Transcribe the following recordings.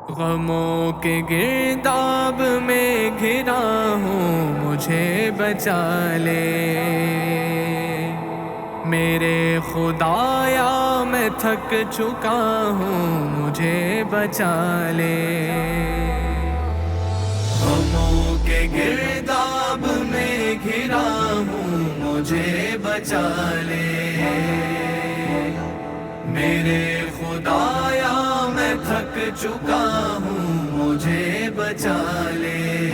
غموں کے گرداب میں گھرا ہوں، مجھے بچا لے میرے خدایا، میں تھک چکا ہوں، مجھے بچا لے غموں کے گرداب میں گھرا ہوں، مجھے بچا لے میرے خدایا، میں تھک چکا ہوں، مجھے بچا لے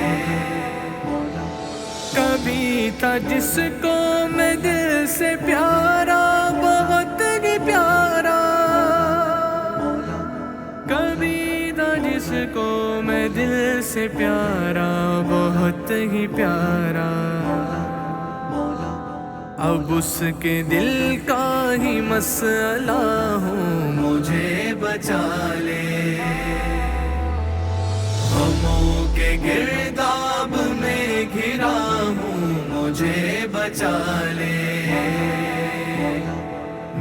کبھی تھا جس کو میں دل سے پیارا، بہت ہی پیارا، کبھی تھا جس کو میں دل سے پیارا، بہت ہی پیارا، اب اس کے دل کا ہی مسئلہ ہوں، مجھے بچا لے غموں کے گرداب میں گھرا ہوں، مجھے بچا لے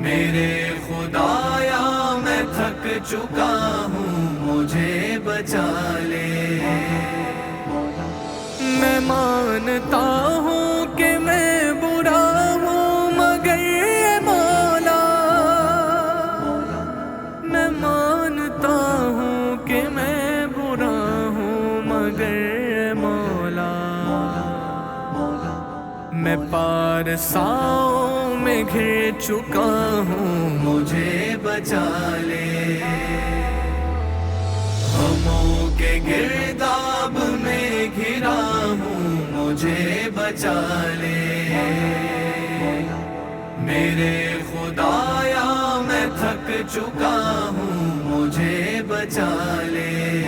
میرے خدایا، میں تھک چکا ہوں، مجھے بچا لے میں مانتا ہوں کہ میں برا ہوں، مگر اے مولا، میں مانتا ہوں کہ میں برا ہوں، مگر اے مولا، میں پارساؤں میں گھر چکا ہوں، مجھے بچا لے غموں کے گرداب میں گھرا ہوں، مجھے بچا لے میرے خدایا، میں تھک چکا ہوں، مجھے بچا لے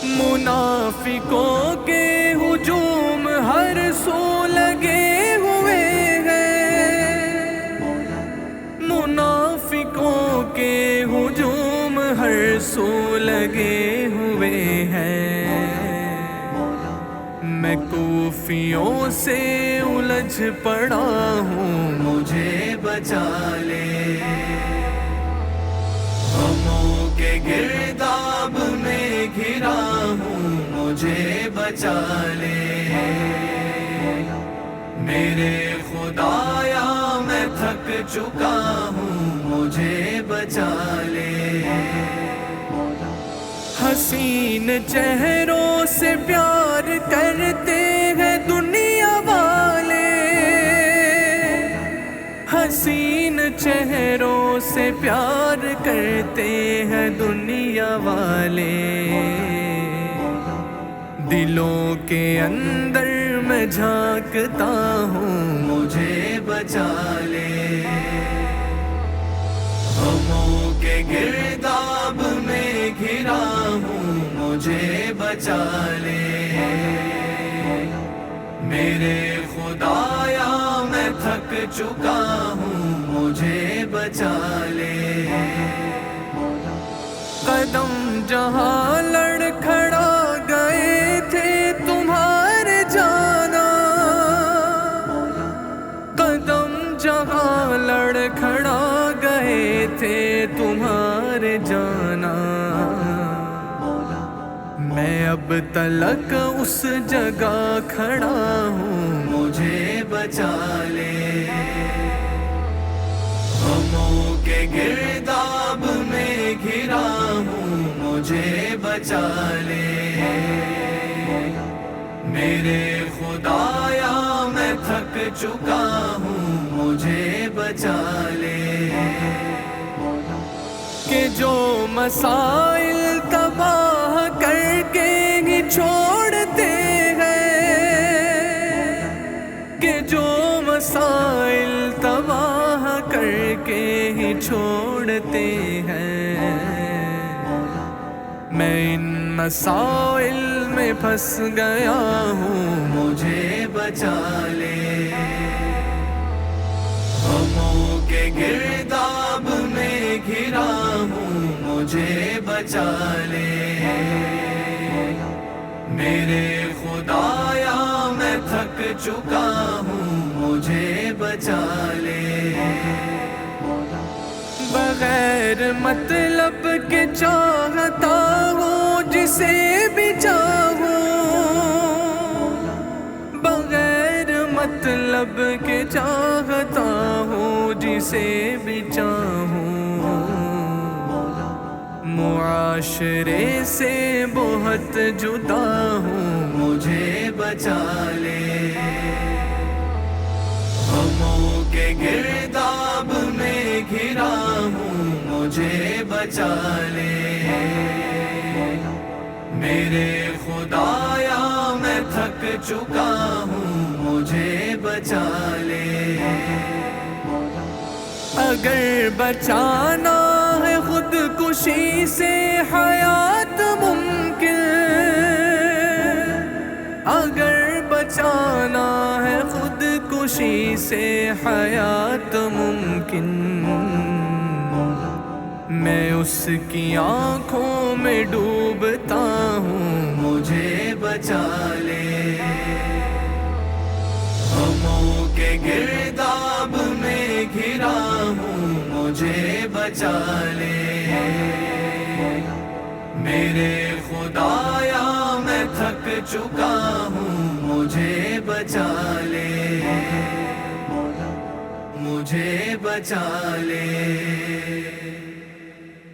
منافقوں کے ہجوم ہر سو لگے ہوئے ہیں، منافقوں کے ہجوم ہر سو لگے ہوئے ہیں، میں کوفیوں سے الجھ پڑا ہوں، مجھے بچا لے غموں کے گرداب میں گھرا ہوں، مجھے بچا لے میرے خدایا، میں تھک چکا ہوں، مجھے بچا لے حسین چہروں سے پیار کرتے ہیں دنیا والے، حسین چہروں سے پیار کرتے ہیں دنیا والے، دلوں کے اندر میں جھانکتا ہوں، مجھے بچا لے غموں کے گرداب میں گھرا ہوں، مجھے بچا لے میرے خدایا، میں تھک چکا ہوں، مجھے بچا لے قدم جہاں لڑکھڑا گئے تھے تمہارے جانا، قدم جہاں لڑکھڑا گئے تھے تمہارے جانا، میں اب تلک اس جگہ کھڑا ہوں، مجھے بچا لے غموں کے گرداب میں گھرا ہوں، مجھے بچا لے میرے خدایا، میں تھک چکا ہوں، مجھے بچا لے کہ جو مسائل تباہ کر کے ہی چھوڑتے ہیں، کہ جو مسائل تباہ کر کے ہی چھوڑتے ہیں، میں ان مسائل میں پھنس گیا ہوں، مجھے بچا لے غموں کے گرداب میں گھرا ہوں، مجھے بچا لے میرے خدایا، میں تھک چکا ہوں، مجھے بچا لے بغیر مطلب کے چاہتا ہوں جسے بھی چاہوں، بغیر مطلب کے چاہتا ہوں جسے بھی چاہوں، معاشرے سے بہت جدا ہوں، مجھے بچا لے، غموں کے گرداب میں گھرا ہوں، مجھے بچا لے، میرے خدایا میں تھک چکا ہوں، مجھے بچا لے، اگر بچانا ہے خود کشی سے حیات ممکن، اگر بچانا ہے خود کشی سے حیات ممکن، میں اس کی آنکھوں میں ڈوبتا ہوں، مجھے بچا لے، غموں کے گرداب میں گھرا ہوں، مجھے بچا لے، میرے خدایا میں تھک چکا ہوں، مجھے بچا لے، مجھے بچا لے۔